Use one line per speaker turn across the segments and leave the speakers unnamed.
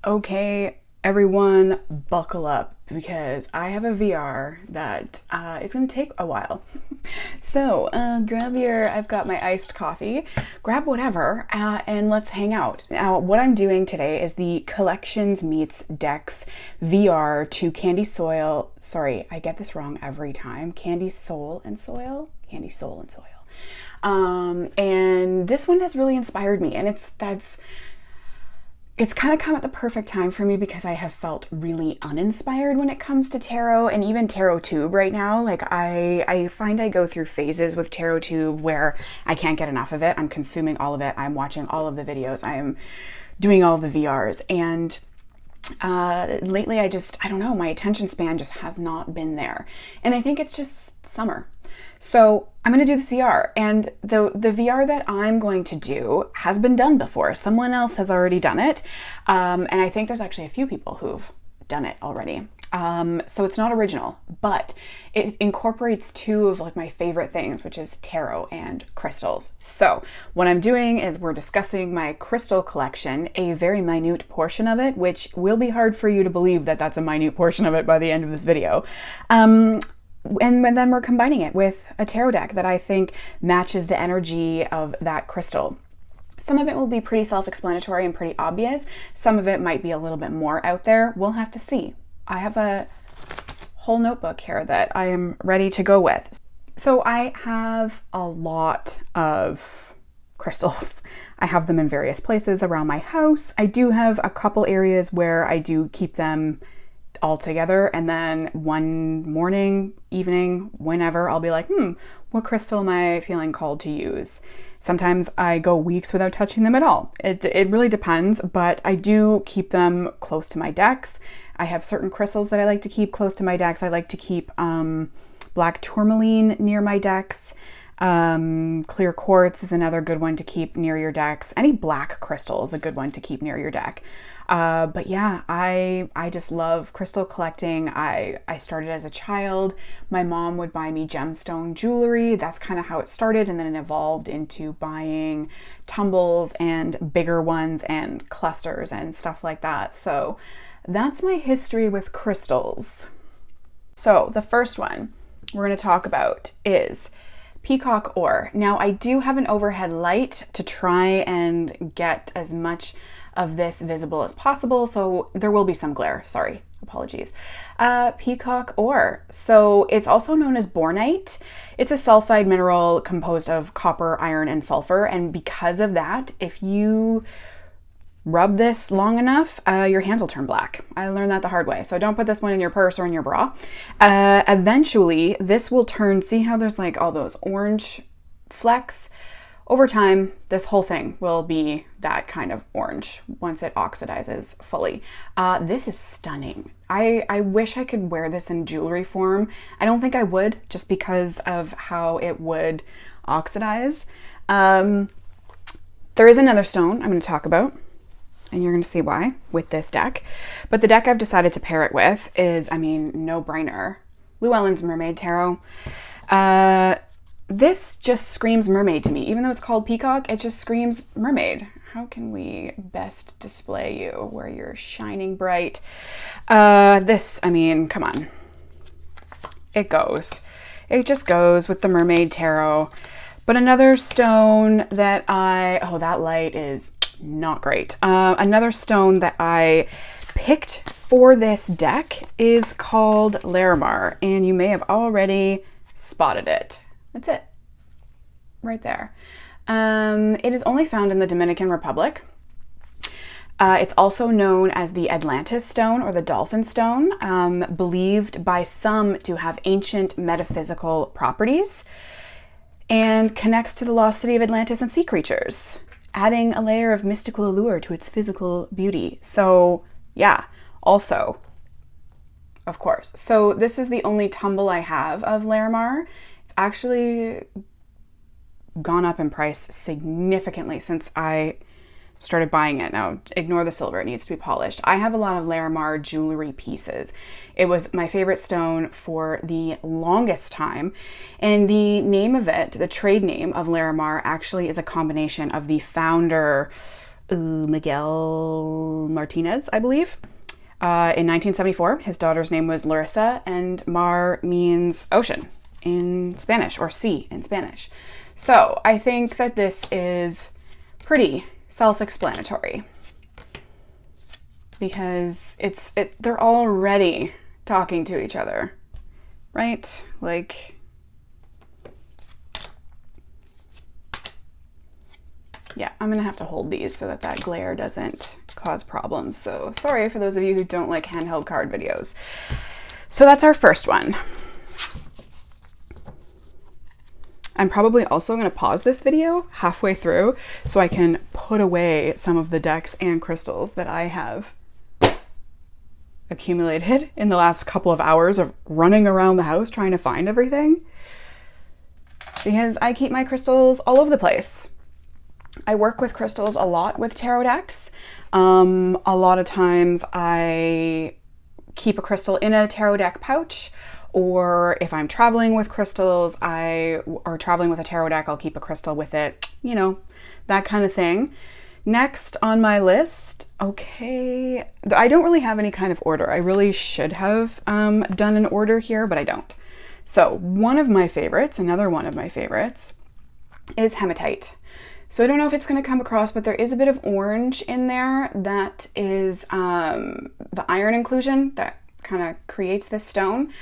Okay, everyone, buckle up because I have a VR that is going to take a while. Grab I've got my iced coffee, grab whatever, and let's hang out. Now, what I'm doing today is the Collections Meets Decks VR to Candy Soil. Sorry, I get this wrong every time. Candy Soul and Soil? Candy Soul and Soil. And this one has really inspired me, and it's kind of come at the perfect time for me because I have felt really uninspired when it comes to tarot and even tarot tube right now. Like I find I go through phases with tarot tube where I can't get enough of it. I'm consuming all of it. I'm watching all of the videos. I am doing all of the VRs. And lately I don't know, my attention span just has not been there. And I think it's just summer. So I'm going to do this VR, and the VR that I'm going to do has been done before. Someone else has already done it, and I think there's actually a few people who've done it already. So it's not original, but it incorporates two of like my favorite things, which is tarot and crystals. So what I'm doing is we're discussing my crystal collection, a very minute portion of it, which will be hard for you to believe that that's a minute portion of it by the end of this video. And then we're combining it with a tarot deck that I think matches the energy of that crystal. Some of it will be pretty self-explanatory and pretty obvious. Some of it might be a little bit more out there. We'll have to see. I have a whole notebook here that I am ready to go with. So I have a lot of crystals. I have them in various places around my house. I do have a couple areas where I do keep them all together, and then one morning, evening, whenever, I'll be like, what crystal am I feeling called to use? Sometimes I go weeks without touching them at all. It really depends, but I do keep them close to my decks. I have certain crystals that I like to keep close to my decks. I like to keep black tourmaline near my decks. Clear quartz is another good one to keep near your decks. Any black crystal is a good one to keep near your deck. But yeah, I just love crystal collecting. I started as a child. My mom would buy me gemstone jewelry. That's kind of how it started. And then it evolved into buying tumbles and bigger ones and clusters and stuff like that. So that's my history with crystals. So the first one we're going to talk about is Peacock ore. Now I do have an overhead light to try and get as much of this visible as possible, so there will be some glare. Sorry, apologies. Peacock ore. So it's also known as bornite. It's a sulfide mineral composed of copper, iron, and sulfur, and because of that, if you rub this long enough, your hands will turn black. I learned that the hard way. So don't put this one in your purse or in your bra. Eventually, this will turn, see how there's like all those orange flecks? Over time, this whole thing will be that kind of orange once it oxidizes fully. This is stunning. I wish I could wear this in jewelry form. I don't think I would, just because of how it would oxidize. There is another stone I'm going to talk about, and you're going to see why with this deck. But the deck I've decided to pair it with is, no brainer. Llewellyn's Mermaid Tarot. This just screams mermaid to me. Even though it's called Peacock, it just screams mermaid. How can we best display you where you're shining bright? Come on. It goes. It just goes with the Mermaid Tarot. But another stone that that light is not great. Another stone that I picked for this deck is called larimar, and you may have already spotted it. That's it, right there. It is only found in the Dominican Republic. It's also known as the Atlantis stone or the dolphin stone, believed by some to have ancient metaphysical properties, and connects to the lost city of Atlantis and sea creatures, adding a layer of mystical allure to its physical beauty. So yeah, also, of course. So this is the only tumble I have of larimar. It's actually gone up in price significantly since I started buying it. Now, ignore the silver, it needs to be polished. I have a lot of larimar jewelry pieces. It was my favorite stone for the longest time, and the name of it, the trade name of larimar, actually is a combination of the founder Miguel Martinez, I believe. In 1974, his daughter's name was Larissa, and mar means ocean in Spanish, or sea in Spanish. So I think that this is pretty self-explanatory because they're already talking to each other, right? Like, yeah, I'm gonna have to hold these so that that glare doesn't cause problems. So sorry for those of you who don't like handheld card videos. So that's our first one. I'm probably also going to pause this video halfway through so I can put away some of the decks and crystals that I have accumulated in the last couple of hours of running around the house trying to find everything, because I keep my crystals all over the place. I work with crystals a lot with tarot decks. A lot of times I keep a crystal in a tarot deck pouch, or if I'm traveling with crystals, or traveling with a tarot deck, I'll keep a crystal with it, you know, that kind of thing. Next on my list, okay, I don't really have any kind of order. I really should have done an order here, but I don't. So one of my favorites, another one of my favorites, is Hematite. So I don't know if it's going to come across, but there is a bit of orange in there that is the iron inclusion that kind of creates this stone.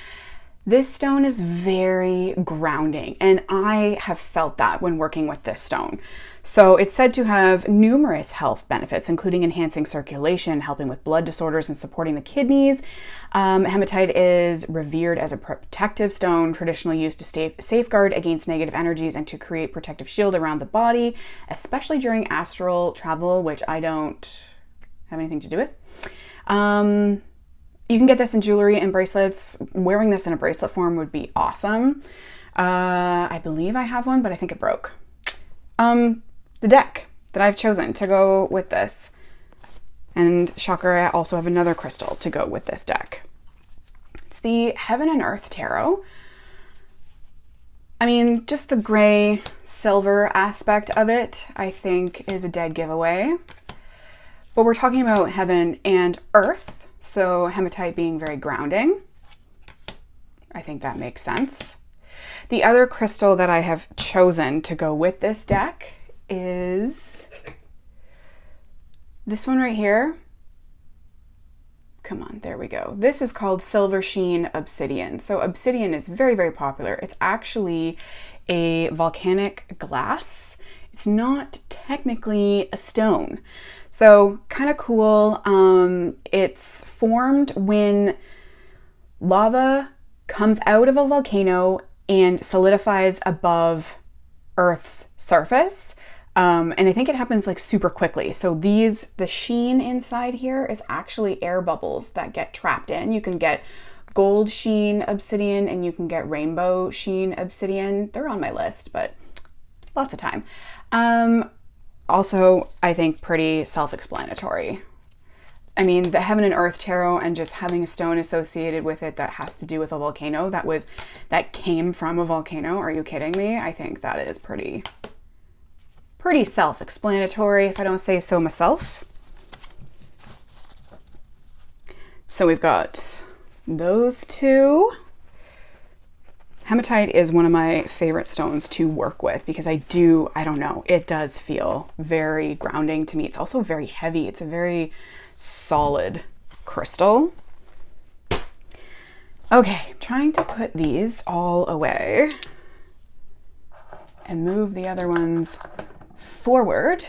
This stone is very grounding, and I have felt that when working with this stone. So it's said to have numerous health benefits, including enhancing circulation, helping with blood disorders, and supporting the kidneys. Hematite is revered as a protective stone, traditionally used to safeguard against negative energies and to create protective shield around the body, especially during astral travel, which I don't have anything to do with. You can get this in jewelry and bracelets. Wearing this in a bracelet form would be awesome. I believe I have one, but I think it broke. The deck that I've chosen to go with this, and shocker, I also have another crystal to go with this deck. It's the Heaven and Earth Tarot. I mean, just the gray silver aspect of it, I think, is a dead giveaway. But we're talking about heaven and earth. So hematite being very grounding, I think that makes sense. The other crystal that I have chosen to go with this deck is this one right here. Come on, there we go. This is called Silver Sheen Obsidian. So obsidian is very, very popular. It's actually a volcanic glass. It's not technically a stone. So kind of cool. It's formed when lava comes out of a volcano and solidifies above Earth's surface. And I think it happens like super quickly. So the sheen inside here is actually air bubbles that get trapped in. You can get gold sheen obsidian and you can get rainbow sheen obsidian. They're on my list, but lots of time. Also, I think pretty self-explanatory. I mean, the Heaven and Earth Tarot and just having a stone associated with it that has to do with a volcano that came from a volcano. Are you kidding me? I think that is pretty self-explanatory, if I don't say so myself. So we've got those two. Hematite is one of my favorite stones to work with because I don't know, it does feel very grounding to me. It's also very heavy. It's a very solid crystal. Okay, I'm trying to put these all away and move the other ones forward.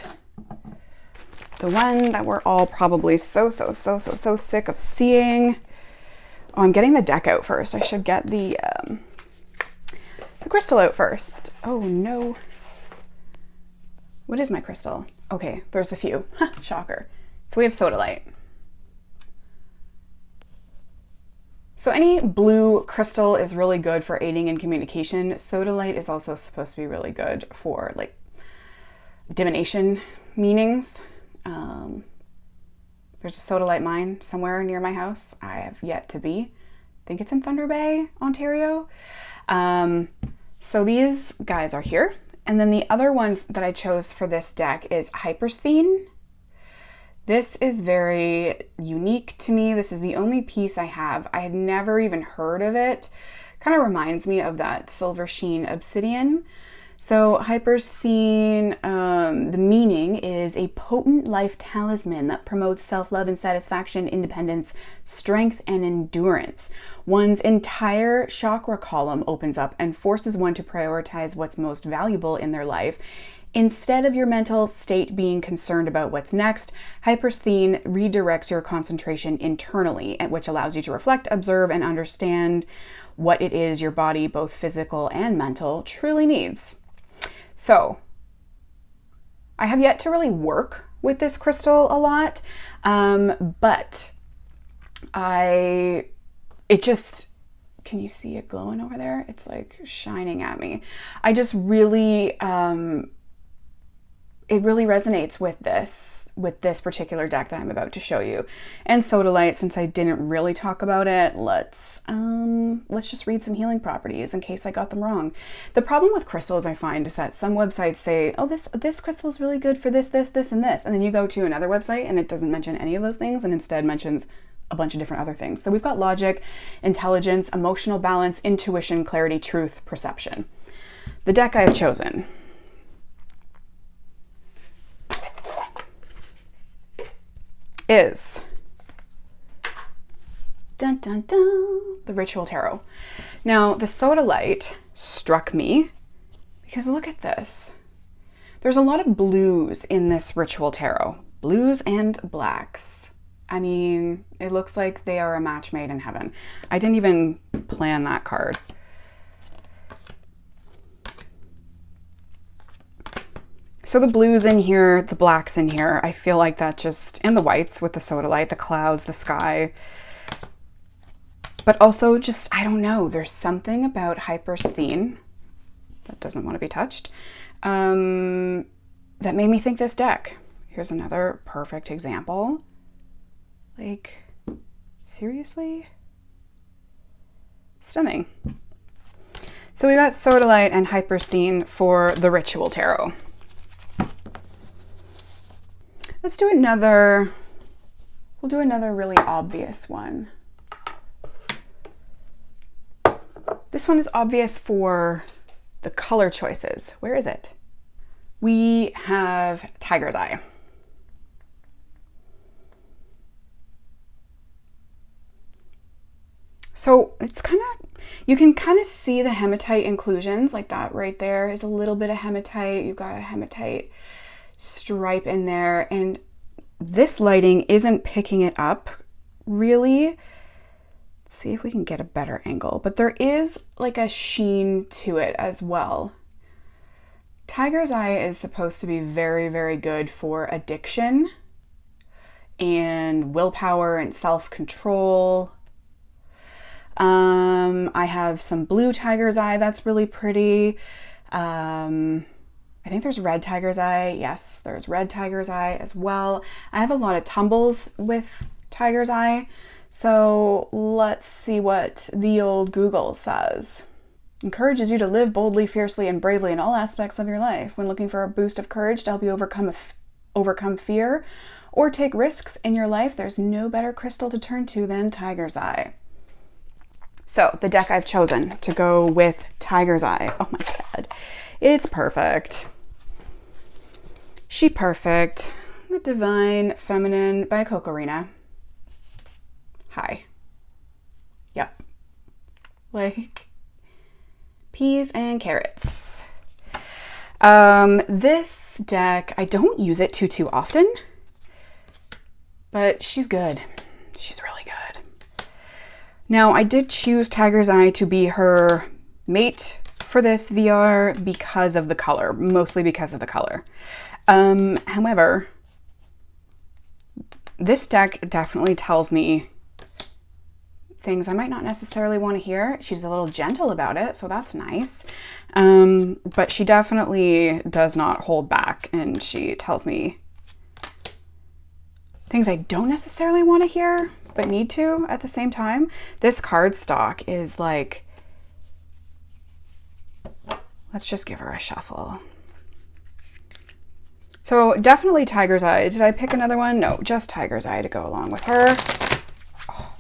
The one that we're all probably so sick of seeing. Oh, I'm getting the deck out first. I should get the crystal out first. Oh no. What is my crystal? Okay, there's a few. Shocker. So we have Sodalite. So any blue crystal is really good for aiding in communication. Sodalite is also supposed to be really good for like divination meanings. There's a Sodalite mine somewhere near my house. I have yet to be. I think it's in Thunder Bay, Ontario. So these guys are here. And then the other one that I chose for this deck is hypersene. This is very unique to me. This is the only piece I have. I had never even heard of it. Kind of reminds me of that silver sheen obsidian. So hypersene, the meaning is a potent life talisman that promotes self-love and satisfaction, independence, strength, and endurance. One's entire chakra column opens up and forces one to prioritize what's most valuable in their life. Instead of your mental state being concerned about what's next, hypersene redirects your concentration internally, which allows you to reflect, observe, and understand what it is your body, both physical and mental, truly needs. So I have yet to really work with this crystal a lot, but can you see it glowing over there? It's like shining at me. I just really, it really resonates with this particular deck that I'm about to show you. And Sodalite, since I didn't really talk about it, let's just read some healing properties in case I got them wrong. The problem with crystals, I find, is that some websites say, oh, this crystal is really good for this, this, this, and this. And then you go to another website and it doesn't mention any of those things and instead mentions a bunch of different other things. So we've got logic, intelligence, emotional balance, intuition, clarity, truth, perception. The deck I have chosen is dun, dun, dun, the Ritual Tarot. Now, the Sodalite struck me because look at this. There's a lot of blues in this Ritual Tarot. Blues and blacks. I mean, it looks like they are a match made in heaven. I didn't even plan that card. So the blues in here, the blacks in here, I feel like that just, and the whites with the Sodalite, the clouds, the sky. But also just, I don't know, there's something about hypersene that doesn't want to be touched, that made me think this deck. Here's another perfect example. Like, seriously? Stunning. So we got Sodalite and hypersene for the Ritual Tarot. Let's do another, we'll do another really obvious one. This one is obvious for the color choices. Where is it? We have Tiger's Eye. So it's kind of, you can kind of see the hematite inclusions, like that right there is a little bit of hematite. You've got a hematite stripe in there, and this lighting isn't picking it up really. Let's see if we can get a better angle, but there is like a sheen to it as well. Tiger's Eye is supposed to be very, very good for addiction and willpower and self-control. I have some blue Tiger's Eye that's really pretty. I think there's red Tiger's Eye. Yes, there's red Tiger's Eye as well. I have a lot of tumbles with Tiger's Eye. So let's see what the old Google says. Encourages you to live boldly, fiercely, and bravely in all aspects of your life. When looking for a boost of courage to help you overcome fear or take risks in your life, there's no better crystal to turn to than Tiger's Eye. So the deck I've chosen to go with Tiger's Eye. Oh my God. It's perfect. She Perfect, the Divine Feminine by Cocorina. Hi. Yep. Like peas and carrots. This deck, I don't use it too often, but she's good. She's really good. Now, I did choose Tiger's Eye to be her mate for this VR because of the color, mostly because of the color. However, this deck definitely tells me things I might not necessarily want to hear. She's a little gentle about it, so that's nice. But she definitely does not hold back, and she tells me things I don't necessarily want to hear, but need to at the same time. This card stock is like, let's just give her a shuffle. So definitely Tiger's Eye. Did I pick another one? No, just Tiger's Eye to go along with her. Oh.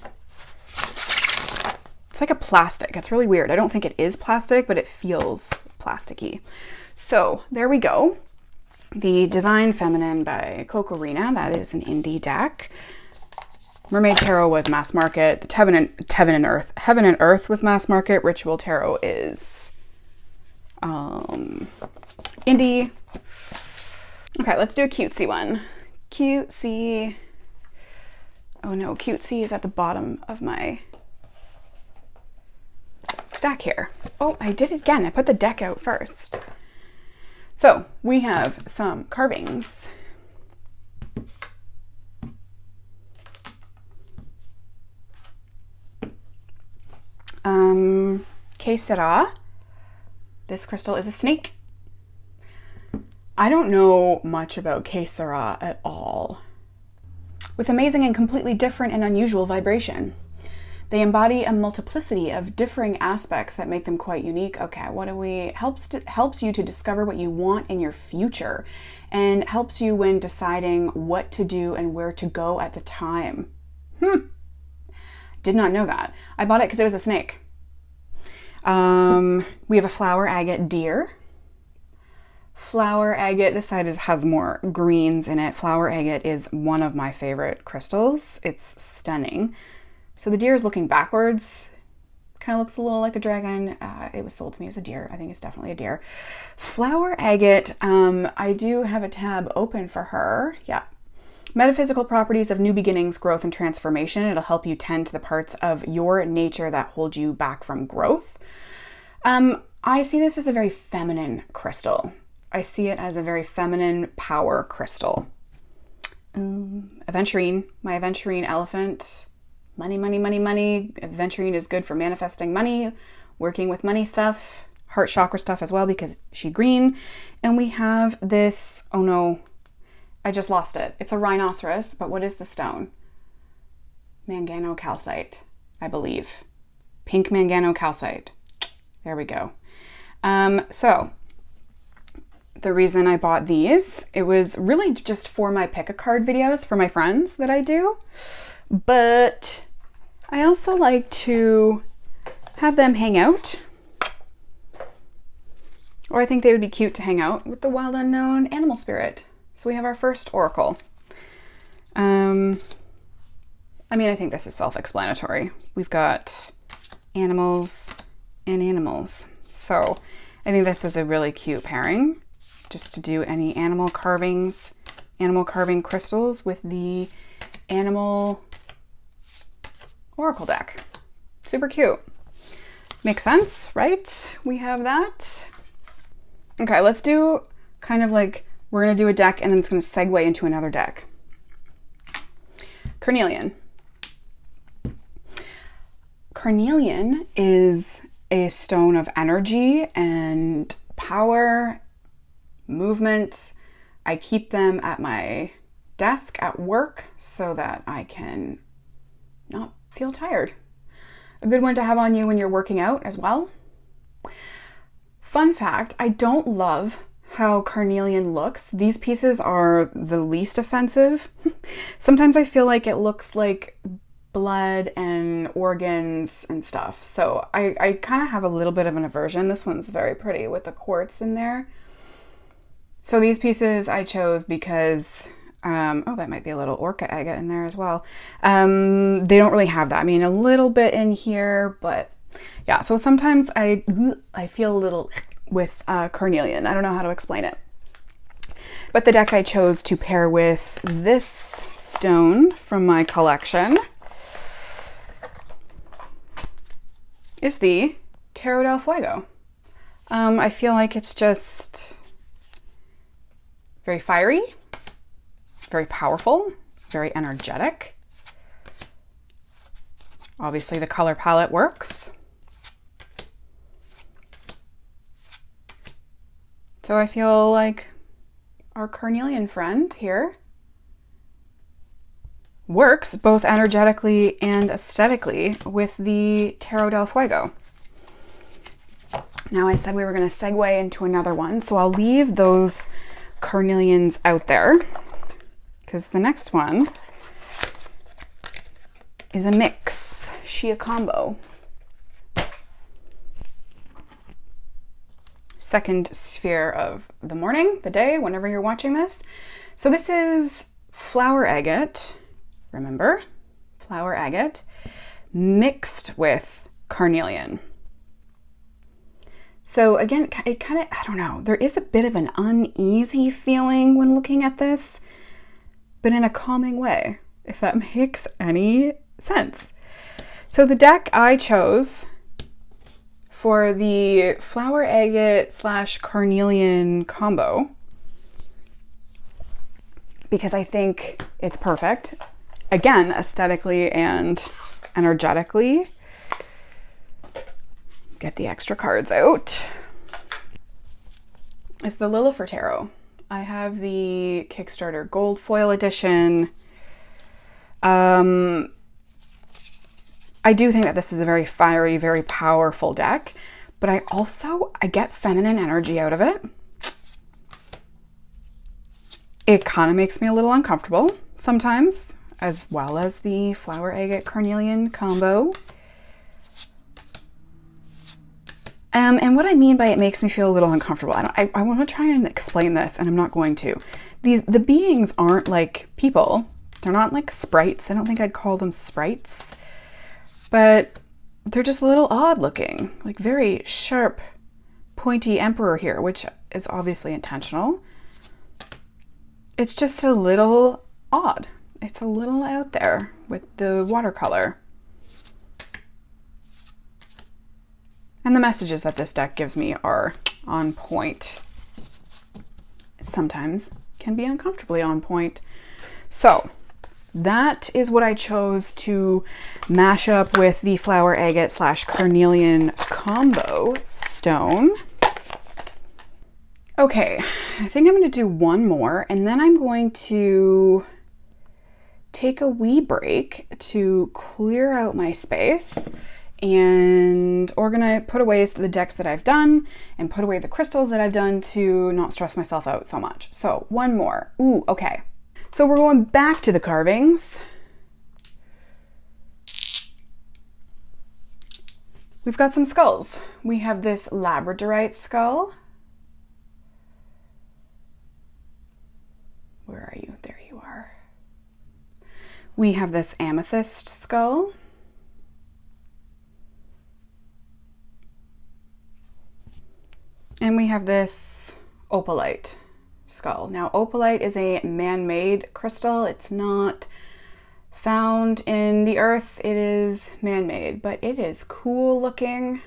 It's like a plastic. It's really weird. I don't think it is plastic, but it feels plasticky. So there we go. The Divine Feminine by Cocorina. That is an indie deck. Mermaid Tarot was mass market. The Heaven and Earth was mass market. Ritual Tarot is indie. Okay, let's do a cutesy one. Cutesy. Oh no, cutesy is at the bottom of my stack here. Oh, I did it again. I put the deck out first. So we have some carvings. Que sera? This crystal is a snake. I don't know much about Que sera at all. With amazing and completely different and unusual vibration. They embody a multiplicity of differing aspects that make them quite unique. Okay, what do we... Helps you to discover what you want in your future and helps you when deciding what to do and where to go at the time. Did not know that. I bought it because it was a snake. We have a flower agate deer. Flower agate, this side has more greens in it. Flower agate is one of my favorite crystals. It's stunning. So the deer is looking backwards. Kind of looks a little like a dragon. It was sold to me as a deer. I think it's definitely a deer. Flower agate, I do have a tab open for her. Yeah. Metaphysical properties of new beginnings, growth, and transformation. It'll help you tend to the parts of your nature that hold you back from growth. I see this as a very feminine crystal. I see it as a very feminine power crystal. Aventurine, my aventurine elephant. Money, money, money, money. Aventurine is good for manifesting money, working with money stuff, heart chakra stuff as well because she's green. And we have this, oh no, I just lost it. It's a rhinoceros, but what is the stone? Manganocalcite, I believe. Pink manganocalcite. There we go. So the reason I bought these, it was really just for my pick a card videos for my friends that I do. But I also like to have them hang out. Or I think they would be cute to hang out with the wild unknown animal spirit. So we have our first oracle. I mean, I think this is self-explanatory. We've got animals and animals. So I think this was a really cute pairing just to do any animal carving crystals with the animal oracle deck. Super cute. Makes sense, right? We have that. Okay, let's do kind of like, we're going to do a deck and then it's going to segue into another deck. Carnelian. Carnelian is a stone of energy and power, movement. I keep them at my desk at work so that I can not feel tired. A good one to have on you when you're working out as well. Fun fact, I don't love how carnelian looks. These pieces are the least offensive. Sometimes I feel like it looks like blood and organs and stuff. So I kind of have a little bit of an aversion. This one's very pretty with the quartz in there. So these pieces I chose because, oh, that might be a little orca agate in there as well. They don't really have that. I mean, a little bit in here, but yeah. So sometimes I feel a little with carnelian. I don't know how to explain it. But the deck I chose to pair with this stone from my collection is the Tarot del Fuego. I feel like it's just very fiery, very powerful, very energetic. Obviously the color palette works. So I feel like our carnelian friend here works both energetically and aesthetically with the Tarot del Fuego. Now I said we were going to segue into another one, so I'll leave those Carnelians out there, because the next one is a mix, Shia combo. Second sphere of the morning, the day, whenever you're watching this. So this is flower agate, remember? Flower agate mixed with carnelian. So again, it kind of, I don't know, there is a bit of an uneasy feeling when looking at this, but in a calming way, if that makes any sense. So the deck I chose for the flower agate / carnelian combo, because I think it's perfect, again, aesthetically and energetically. Get the extra cards out. It's the Lillifer Tarot. I have the Kickstarter gold foil edition. I do think that this is a very fiery, very powerful deck, but I get feminine energy out of it. It kind of makes me a little uncomfortable sometimes, as well as the flower agate carnelian combo. And what I mean by it makes me feel a little uncomfortable, I want to try and explain this, and I'm not going to. The beings aren't like people. They're not like sprites. I don't think I'd call them sprites. But they're just a little odd looking, like very sharp, pointy emperor here, which is obviously intentional. It's just a little odd. It's a little out there with the watercolor. And the messages that this deck gives me are on point. Sometimes can be uncomfortably on point. So that is what I chose to mash up with the flower agate / carnelian combo stone. Okay, I think I'm going to do one more, and then I'm going to take a wee break to clear out my space and organize, put away the decks that I've done and put away the crystals that I've done to not stress myself out so much. So one more. Ooh, okay. So we're going back to the carvings. We've got some skulls. We have this Labradorite skull. Where are you? There you are. We have this amethyst skull. And we have this opalite skull. Now, opalite is a man-made crystal. It's not found in the earth. It is man-made, but it is cool looking.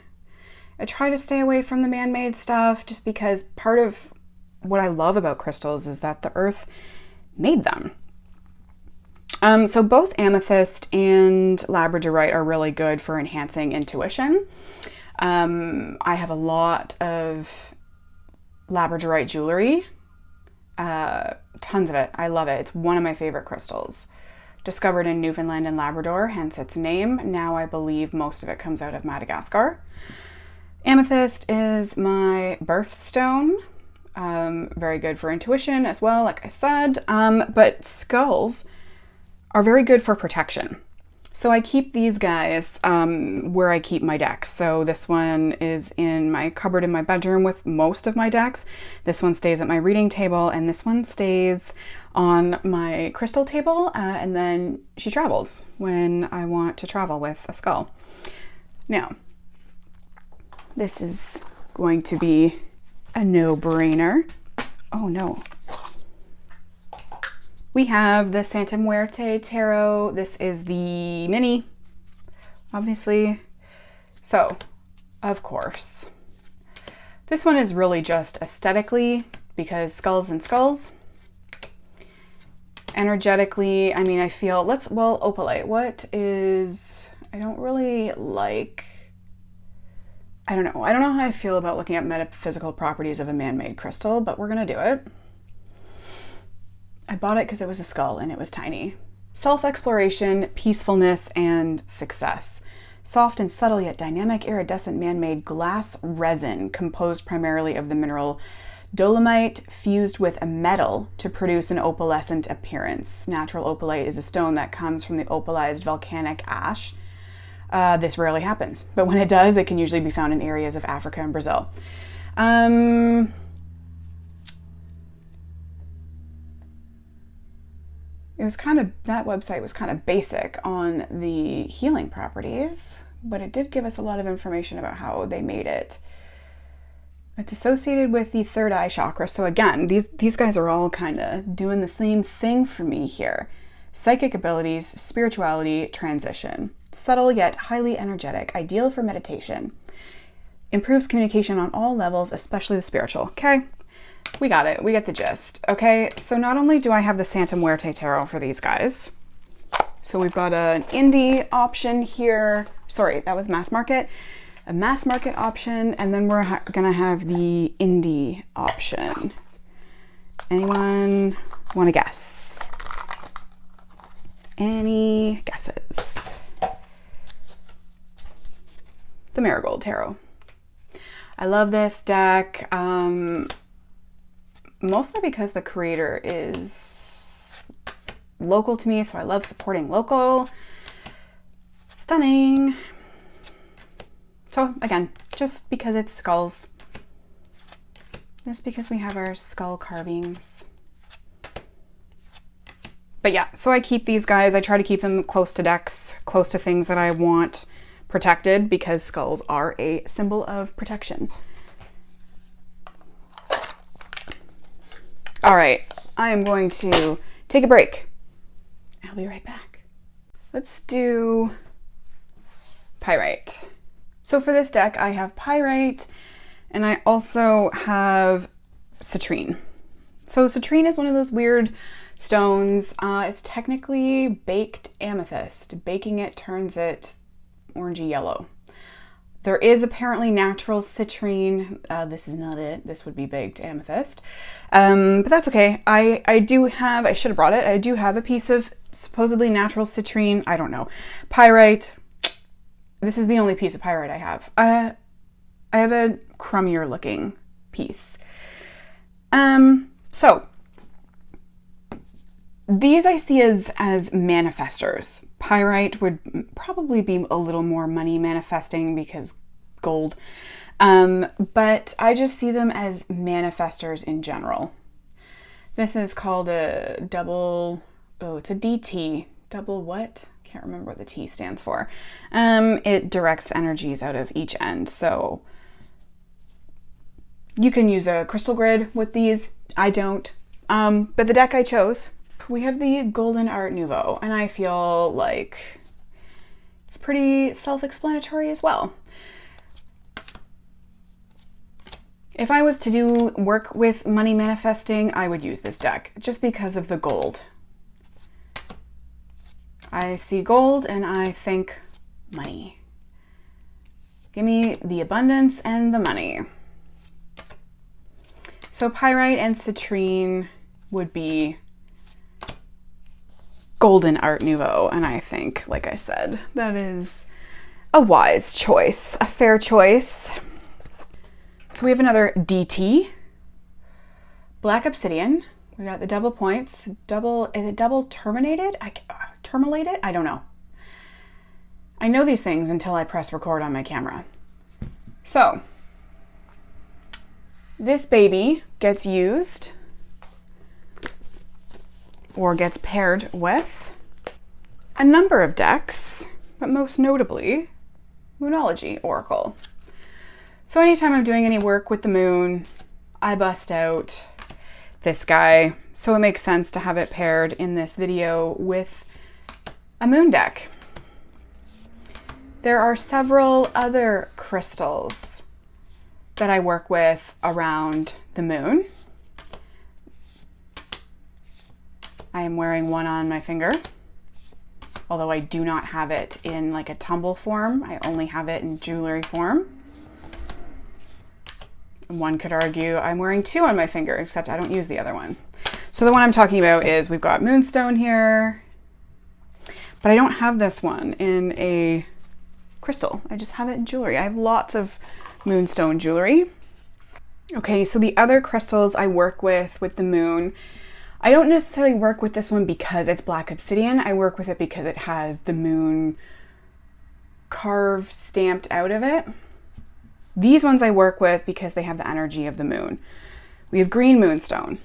I try to stay away from the man-made stuff just because part of what I love about crystals is that the earth made them. So both amethyst and labradorite are really good for enhancing intuition. I have a lot of labradorite jewelry, tons of it. I love it. It's one of my favorite crystals. Discovered in Newfoundland and Labrador, hence its name. Now I believe most of it comes out of Madagascar. Amethyst is my birthstone. Very good for intuition as well, like I said. But skulls are very good for protection. So I keep these guys where I keep my decks. So this one is in my cupboard in my bedroom with most of my decks. This one stays at my reading table, and this one stays on my crystal table, and then she travels when I want to travel with a skull. Now, this is going to be a no-brainer. Oh no. We have the Santa Muerte Tarot. This is the mini, obviously. So, of course. This one is really just aesthetically, because skulls and skulls. Energetically, I mean, I feel, opalite. What is, I don't really like, I don't know. I don't know how I feel about looking at metaphysical properties of a man-made crystal, but we're gonna do it. I bought it because it was a skull and it was tiny. Self-exploration, peacefulness, and success. Soft and subtle yet dynamic iridescent man-made glass resin composed primarily of the mineral Dolomite fused with a metal to produce an opalescent appearance. Natural opalite is a stone that comes from the opalized volcanic ash. This rarely happens, but when it does, it can usually be found in areas of Africa and Brazil. That website was kind of basic on the healing properties, but it did give us a lot of information about how they made it. It's associated with the third eye chakra. So again, these guys are all kind of doing the same thing for me here. Psychic abilities, spirituality, transition. Subtle yet highly energetic, ideal for meditation. Improves communication on all levels, especially the spiritual. Okay, we got it. We get the gist. Okay, so not only do I have the Santa Muerte Tarot for these guys, so we've got an indie option here. Sorry, that was mass market. A mass market option, and then we're gonna have the indie option. Anyone want to guess? Any guesses? The Marigold Tarot. I love this deck, mostly because the creator is local to me, so I love supporting local. Stunning. So again, just because it's skulls, just because we have our skull carvings. But yeah, so I keep these guys, I try to keep them close to decks, close to things that I want protected, because skulls are a symbol of protection. All right, I am going to take a break. I'll be right back. Let's do Pyrite. So for this deck, I have Pyrite, and I also have citrine. So citrine is one of those weird stones. It's technically baked amethyst. Baking it turns it orangey yellow. There is apparently natural citrine. This is not it. This would be baked amethyst. But that's okay. I do have, I should have brought it. I do have a piece of supposedly natural citrine. I don't know. Pyrite. This is the only piece of pyrite I have. I have a crummier looking piece. So these I see as manifestors. Pyrite would probably be a little more money manifesting because gold. But I just see them as manifestors in general. This is called a double, it's a DT. Double what? Can't remember what the T stands for. It directs the energies out of each end. So you can use a crystal grid with these. I don't. But the deck I chose, we have the Golden Art Nouveau, and I feel like it's pretty self-explanatory as well. If I was to do work with money manifesting, I would use this deck just because of the gold. I see gold and I think money. Give me the abundance and the money. So pyrite and citrine would be Golden Art Nouveau, and I think, like I said, that is a wise choice, a fair choice. So we have another DT, Black Obsidian. We got the double points, is it double terminated? Terminated? I don't know. I know these things until I press record on my camera. So this baby gets used or gets paired with a number of decks, but most notably Moonology Oracle. So anytime I'm doing any work with the moon, I bust out this guy. So it makes sense to have it paired in this video with a moon deck. There are several other crystals that I work with around the moon. I am wearing one on my finger, although I do not have it in like a tumble form. I only have it in jewelry form. One could argue I'm wearing two on my finger, except I don't use the other one. So the one I'm talking about is, we've got Moonstone here, but I don't have this one in a crystal. I just have it in jewelry. I have lots of Moonstone jewelry. Okay, so the other crystals I work with the moon, I don't necessarily work with this one because it's black obsidian. I work with it because it has the moon carved, stamped out of it. These ones I work with because they have the energy of the moon. We have green moonstone,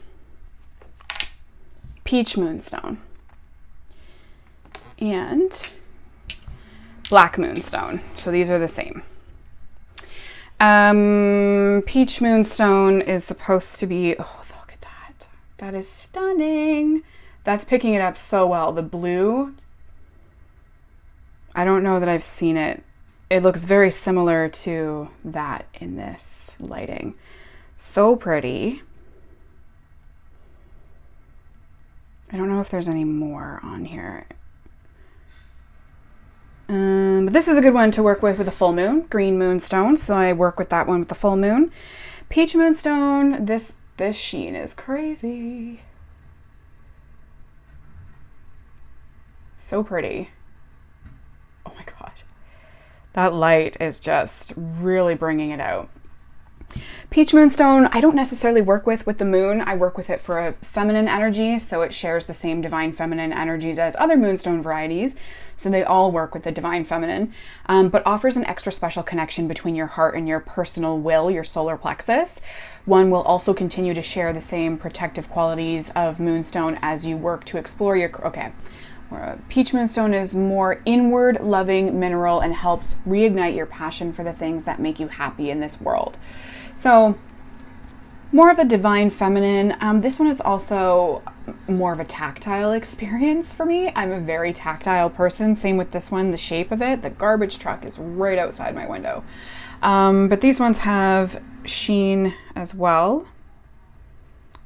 peach moonstone, and black moonstone. So these are the same. Peach moonstone is supposed to be, oh, look at that. That is stunning. That's picking it up so well. The blue, I don't know that I've seen it. It looks very similar to that in this lighting. So pretty. I don't know if there's any more on here. But this is a good one to work with a full moon, green moonstone. So I work with that one with the full moon. Peach moonstone, this sheen is crazy. So pretty. Oh my gosh. That light is just really bringing it out. Peach moonstone, I don't necessarily work with the moon. I work with it for a feminine energy, so it shares the same divine feminine energies as other moonstone varieties. So they all work with the divine feminine, but offers an extra special connection between your heart and your personal will, your solar plexus. One will also continue to share the same protective qualities of moonstone as you work to explore your, peach moonstone is more inward loving mineral and helps reignite your passion for the things that make you happy in this world. So more of a divine feminine. This one is also more of a tactile experience for me. I'm a very tactile person. Same with this one, the shape of it. The garbage truck is right outside my window. But these ones have sheen as well.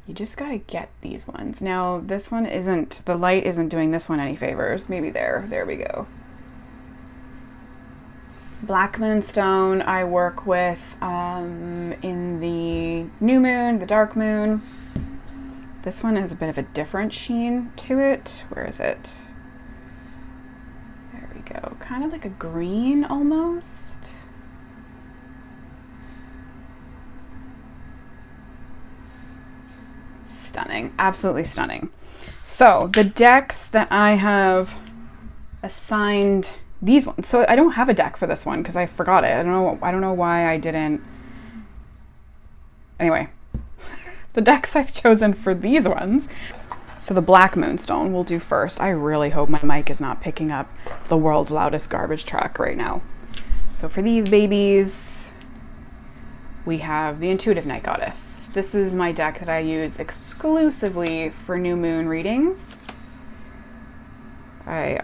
You just gotta get these ones. Now this one isn't, the light isn't doing this one any favors. Maybe there we go. Black moonstone I work with in the new moon, the dark moon. This one has a bit of a different sheen to it. Where is it? There we go. Kind of like a green almost. Stunning, absolutely stunning. So the decks that I have assigned these ones. So I don't have a deck for this one because I forgot it. I don't know why I didn't. Anyway, the decks I've chosen for these ones. So the black moonstone we'll do first. I really hope my mic is not picking up the world's loudest garbage truck right now. So for these babies, we have the Intuitive Night Goddess. This is my deck that I use exclusively for new moon readings. I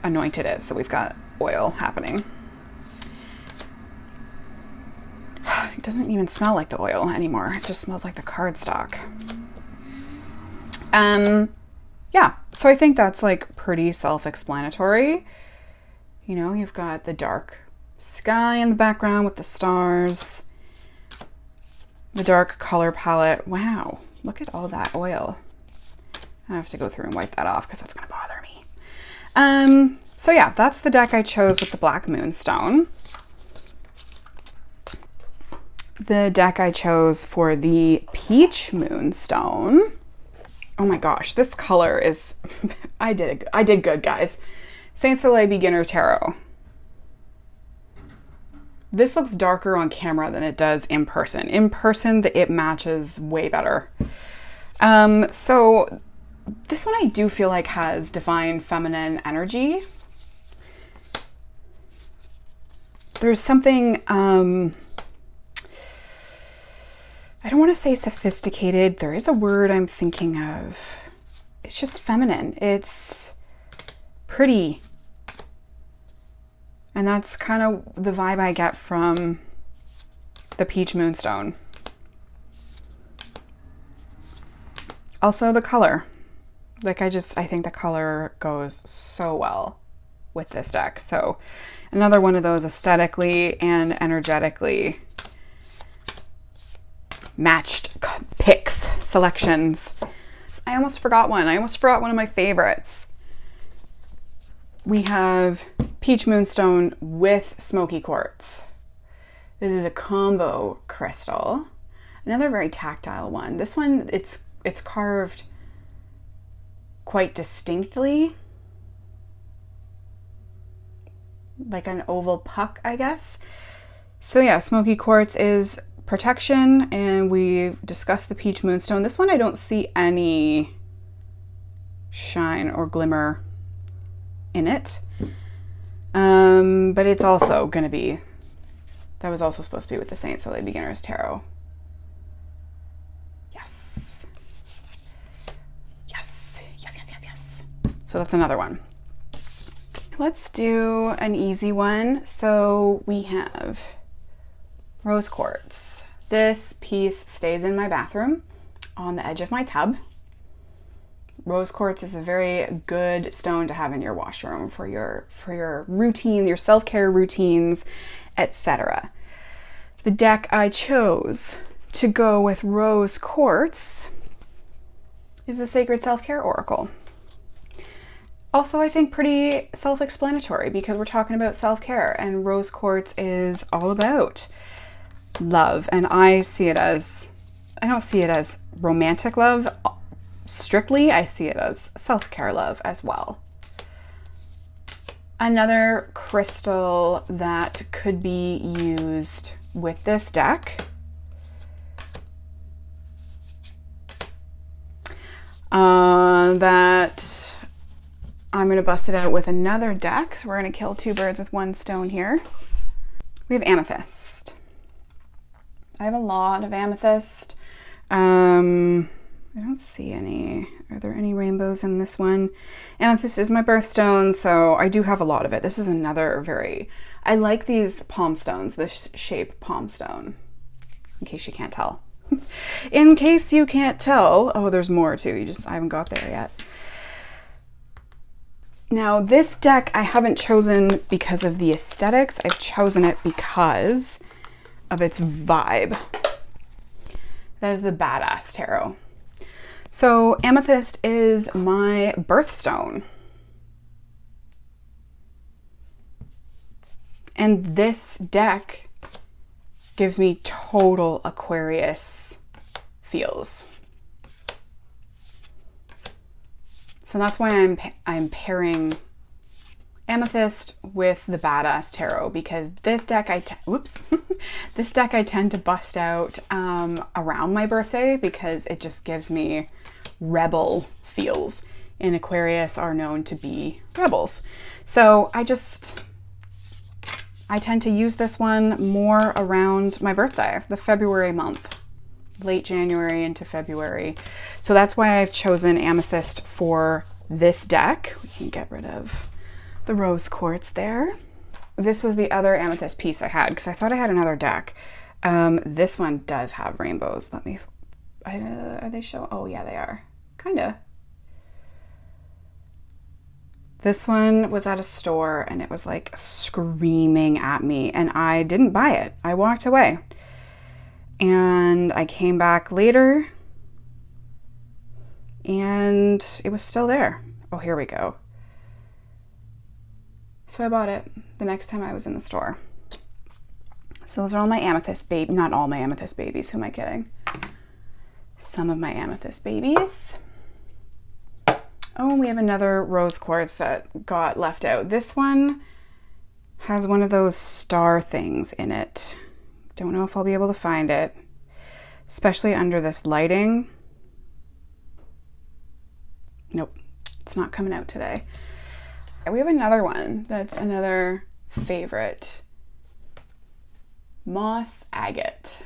anointed it, so we've got oil happening. It doesn't even smell like the oil anymore. It just smells like the cardstock. Yeah, so I think that's like pretty self-explanatory. You know, you've got the dark sky in the background with the stars, the dark color palette. Wow, look at all that oil. I have to go through and wipe that off because that's gonna bother me. So yeah, that's the deck I chose with the black moonstone. The deck I chose for the peach moonstone. Oh my gosh, this color is, I did good, guys. Saint Soleil Beginner Tarot. This looks darker on camera than it does in person. In person, it matches way better. So this one I do feel like has divine feminine energy. There's something, I don't want to say sophisticated. There is a word I'm thinking of. It's just feminine. It's pretty. And that's kind of the vibe I get from the peach moonstone. Also the color. Like I think the color goes so well with this deck. So another one of those aesthetically and energetically matched picks, selections. I almost forgot one. I almost forgot one of my favorites. We have peach moonstone with smoky quartz. This is a combo crystal. Another very tactile one. This one, it's carved quite distinctly, like an oval puck, I guess. So yeah, smoky quartz is protection, and we discussed the peach moonstone. This one I don't see any shine or glimmer in it, but it's also going to be, that was also supposed to be with the Saint Sodalite Beginner's Tarot. Yes. Yes, yes, yes, yes, yes. So that's another one. Let's do an easy one. So we have rose quartz. This piece stays in my bathroom on the edge of my tub. Rose quartz is a very good stone to have in your washroom for your routine, your self-care routines, etc. The deck I chose to go with rose quartz is the Sacred Self-Care Oracle. Also, I think pretty self-explanatory because we're talking about self-care, and rose quartz is all about love, and I don't see it as romantic love strictly. I see it as self-care love as well. Another crystal that could be used with this deck that I'm going to bust it out with another deck. So we're going to kill two birds with one stone here. We have amethyst. I have a lot of amethyst. I don't see any. Are there any rainbows in this one? Amethyst is my birthstone, so I do have a lot of it. This is another I like these palm stones, this shape palm stone, in case you can't tell. In case you can't tell, oh, there's more too. I haven't got there yet. Now, this deck I haven't chosen because of the aesthetics. I've chosen it because of its vibe. That is the Badass Tarot. So amethyst is my birthstone. And this deck gives me total Aquarius feels. So that's why I'm pairing amethyst with the Badass Tarot, because this deck this deck I tend to bust out around my birthday because it just gives me rebel feels, and Aquarius are known to be rebels. So I tend to use this one more around my birthday, the February month, late January into February. So that's why I've chosen amethyst for this deck. We can get rid of the rose quartz there. This was the other amethyst piece I had because I thought I had another deck. This one does have rainbows. Are they show? Oh yeah, they are. Kinda. This one was at a store and it was like screaming at me, and I didn't buy it. I walked away. And I came back later and it was still there. Oh, here we go. So I bought it the next time I was in the store. So those are all my amethyst babies. Not all my amethyst babies. Who am I kidding? Some of my amethyst babies. Oh, we have another rose quartz that got left out. This one has one of those star things in it. Don't know if I'll be able to find it, especially under this lighting. Nope, it's not coming out today. We have another one that's another favorite. Moss agate.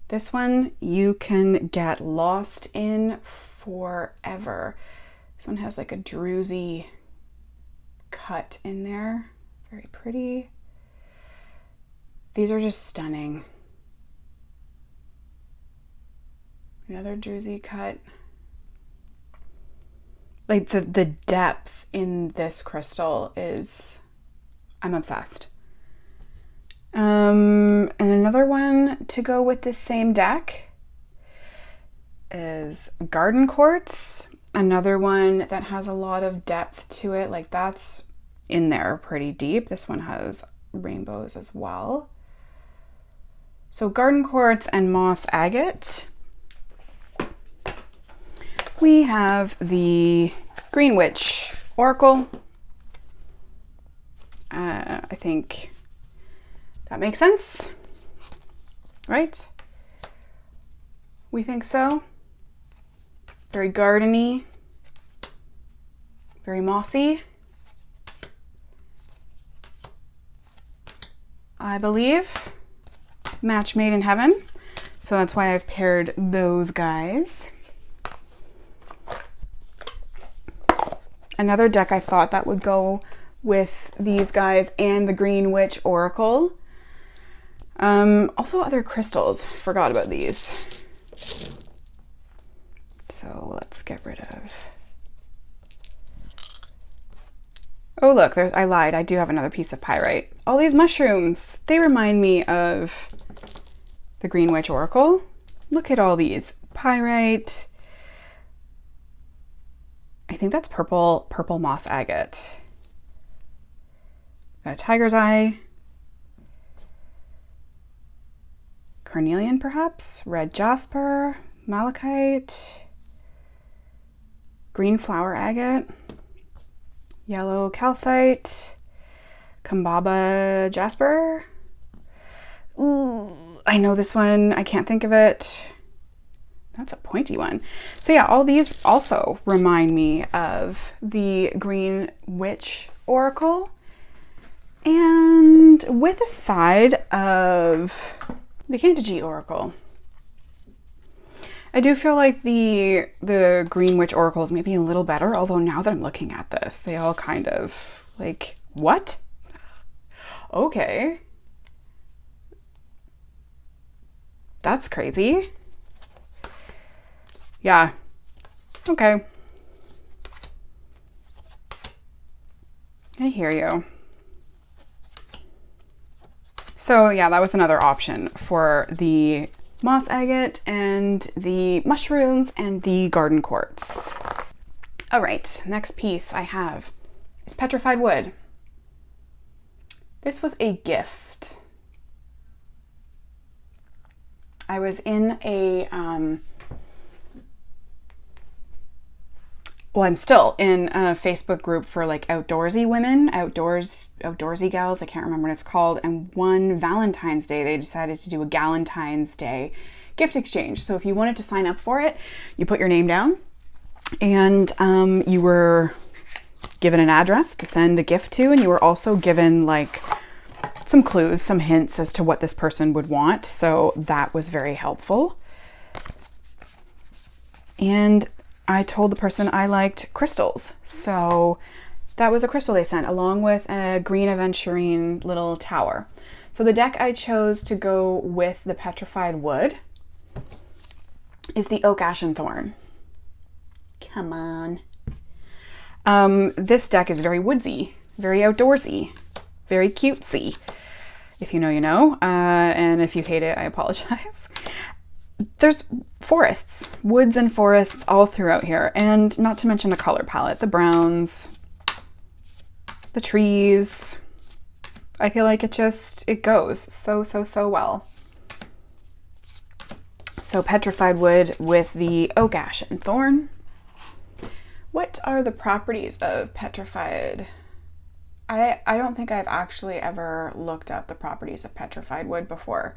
This one you can get lost in forever. This one has like a druzy cut in there. Very pretty. These are just stunning. Another druzy cut. Like the depth in this crystal is, I'm obsessed. And another one to go with this same deck is garden quartz. Another one that has a lot of depth to it. Like that's in there pretty deep. This one has rainbows as well. So garden quartz and moss agate. We have the Green Witch Oracle. I think that makes sense, right? We think so. Very gardeny, very mossy, I believe. Match made in heaven. So that's why I've paired those guys. Another deck I thought that would go with these guys and the Green Witch Oracle. Also other crystals. Forgot about these. So let's get rid of... Oh look, I lied. I do have another piece of pyrite. All these mushrooms, they remind me of the Green Witch Oracle. Look at all these. Pyrite. I think that's purple moss agate. Got a tiger's eye. Carnelian perhaps. Red jasper. Malachite. Green flower agate. Yellow calcite. Kambaba jasper. Ooh, I know this one. I can't think of it. That's a pointy one. So yeah, all these also remind me of the Green Witch Oracle. And with a side of the Cantagy Oracle. I do feel like the Green Witch Oracle is maybe a little better, although now that I'm looking at this, they all kind of like, what? Okay. That's crazy. Yeah. Okay. I hear you. So yeah, that was another option for the moss agate and the mushrooms and the garden quartz. All right, next piece I have is petrified wood. This was a gift. I was in a, well, I'm still in a Facebook group for like outdoorsy women, outdoorsy gals. I can't remember what it's called. And one Valentine's Day, they decided to do a Galentine's Day gift exchange. So if you wanted to sign up for it, you put your name down and you were given an address to send a gift to. And you were also given like some clues, some hints as to what this person would want. So that was very helpful. And I told the person I liked crystals. So that was a crystal they sent along with a green aventurine little tower. So the deck I chose to go with the petrified wood is the oak, ash, and thorn. Come on. This deck is very woodsy, very outdoorsy, very cutesy. If you know, you know. And if you hate it, I apologize. There's forests, woods and forests all throughout here. And not to mention the color palette, the browns, the trees. I feel like it goes so well. So petrified wood with the oak, ash, and thorn. What are the properties of petrified? I don't think I've actually ever looked up the properties of petrified wood before.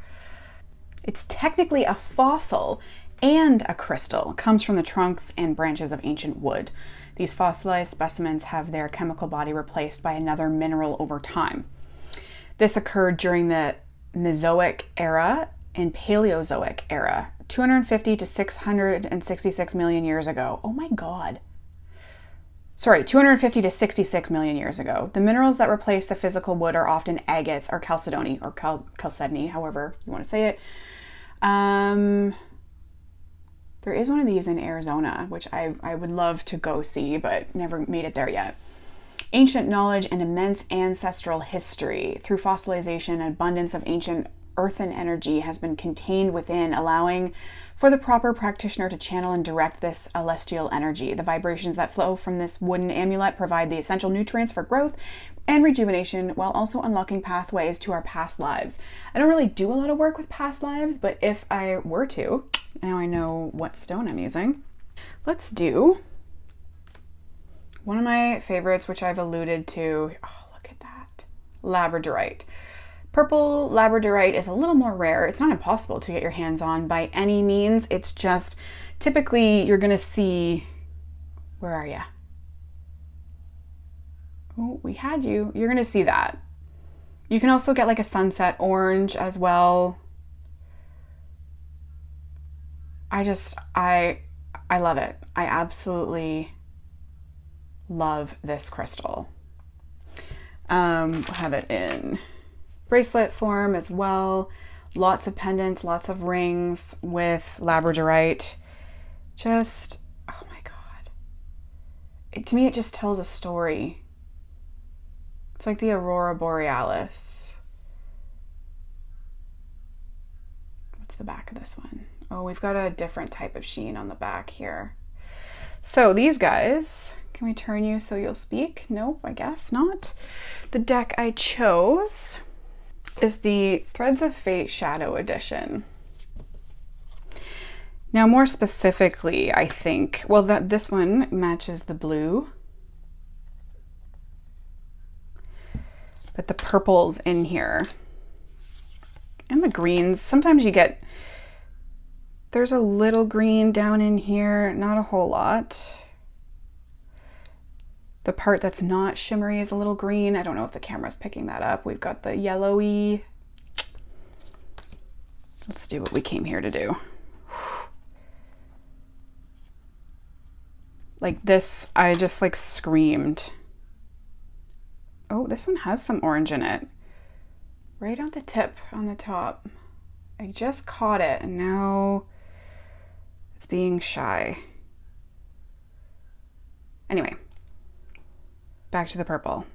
It's technically a fossil and a crystal. It comes from the trunks and branches of ancient wood. These fossilized specimens have their chemical body replaced by another mineral over time. This occurred during the Mesozoic era and Paleozoic era, 250 to 666 million years ago. Oh my God. Sorry, 250 to 66 million years ago. The minerals that replace the physical wood are often agates or chalcedony, or chalcedony, however you want to say it. There is one of these in Arizona, which I would love to go see, but never made it there yet. Ancient knowledge and immense ancestral history. Through fossilization, an abundance of ancient earthen energy has been contained within, allowing for the proper practitioner to channel and direct this celestial energy. The vibrations that flow from this wooden amulet provide the essential nutrients for growth and rejuvenation, while also unlocking pathways to our past lives. I don't really do a lot of work with past lives, but if I were to, now I know what stone I'm using. Let's do one of my favorites, which I've alluded to. Oh, look at that. Labradorite. Purple Labradorite is a little more rare. It's not impossible to get your hands on by any means. It's just typically you're going to see, where are you? Oh, we had you. You're going to see that. You can also get like a sunset orange as well. I love it. I absolutely love this crystal. We'll have it in bracelet form as well. Lots of pendants, lots of rings with Labradorite. Just, oh my God. To me, it just tells a story. It's like the Aurora Borealis. What's the back of this one? Oh, we've got a different type of sheen on the back here. So these guys, can we turn you so you'll speak? Nope, I guess not. The deck I chose is the Threads of Fate Shadow Edition. Now, more specifically, I think, well, this one matches the blue, but the purples in here and the greens, sometimes you get, there's a little green down in here, not a whole lot. The part that's not shimmery is a little green. I don't know if the camera's picking that up. We've got the yellowy. Let's do what we came here to do. Like this, I just like screamed. Oh, this one has some orange in it. Right on the tip, on the top. I just caught it and now it's being shy. Anyway. Back to the purple,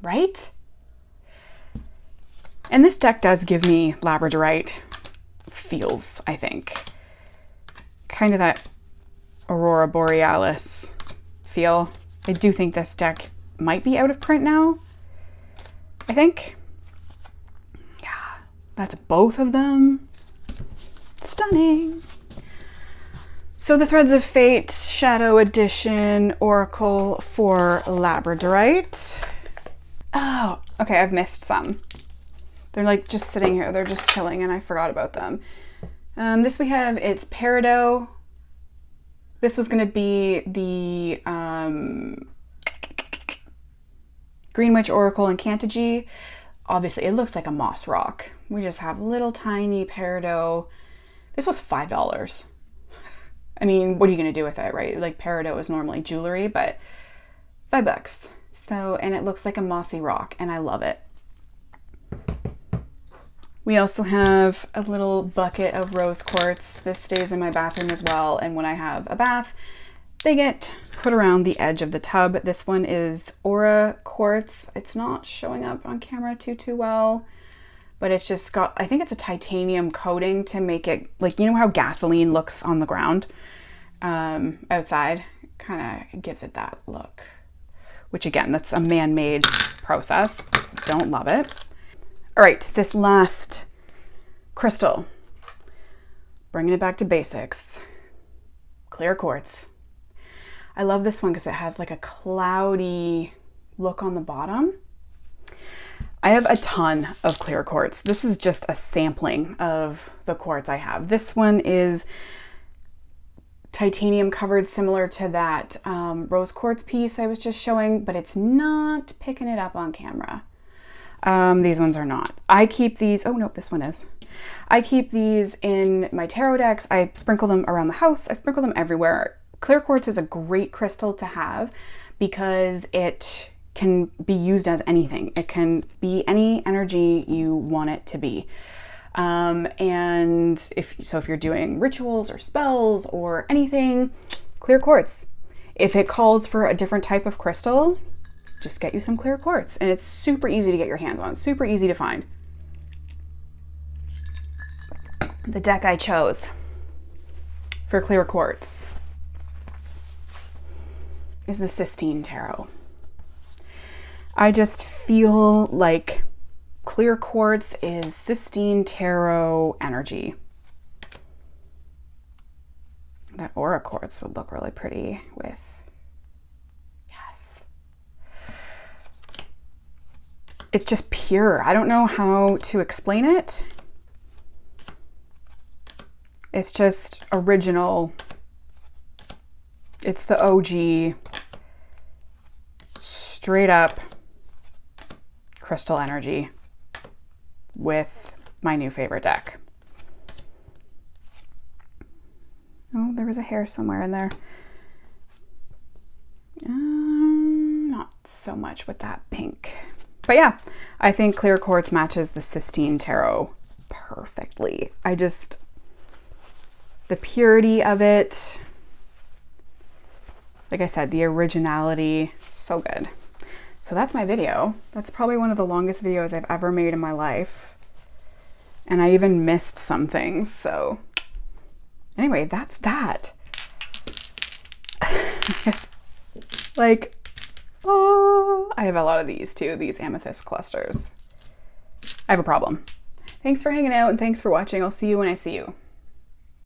right? And this deck does give me Labradorite feels, I think. Kind of that Aurora Borealis feel. I do think this deck might be out of print now, I think. Yeah, that's both of them. Stunning. So the Threads of Fate Shadow Edition Oracle for Labradorite. Oh, okay, I've missed some. They're like just sitting here. They're just chilling and I forgot about them. This we have, it's peridot. This was going to be the Green Witch Oracle and Cantagy. Obviously, it looks like a moss rock. We just have little tiny peridot. This was $5. I mean, what are you going to do with it, right? Like peridot is normally jewelry, but $5. So, and it looks like a mossy rock and I love it. We also have a little bucket of rose quartz. This stays in my bathroom as well. And when I have a bath, they get put around the edge of the tub. This one is Aura quartz. It's not showing up on camera too well, but it's just got, I think it's a titanium coating to make it like, you know how gasoline looks on the ground outside? Kind of gives it that look, which again, that's a man-made process. Don't love it. All right, this last crystal, bringing it back to basics, clear quartz. I love this one because it has like a cloudy look on the bottom. I have a ton of clear quartz. This is just a sampling of the quartz I have. This one is titanium covered, similar to that rose quartz piece I was just showing, but it's not picking it up on camera. These ones are not. I keep these, oh no, this one is. I keep these in my tarot decks. I sprinkle them around the house. I sprinkle them everywhere. Clear quartz is a great crystal to have because it can be used as anything. It can be any energy you want it to be. And if you're doing rituals or spells or anything, clear quartz. If it calls for a different type of crystal, just get you some clear quartz. And it's super easy to get your hands on, super easy to find. The deck I chose for clear quartz is the Sistine Tarot. I just feel like clear quartz is Sistine Tarot energy. That aura quartz would look really pretty with, yes. It's just pure. I don't know how to explain it. It's just original. It's the OG, straight up crystal energy with my new favorite deck. Oh, there was a hair somewhere in there. Not so much with that pink. But yeah, I think clear quartz matches the Sistine Tarot perfectly. The purity of it, like I said, the originality, so good. So that's my video. That's probably one of the longest videos I've ever made in my life. And I even missed some things, so anyway, that's that. Like, oh, I have a lot of these too, these amethyst clusters. I have a problem. Thanks for hanging out and thanks for watching. I'll see you when I see you.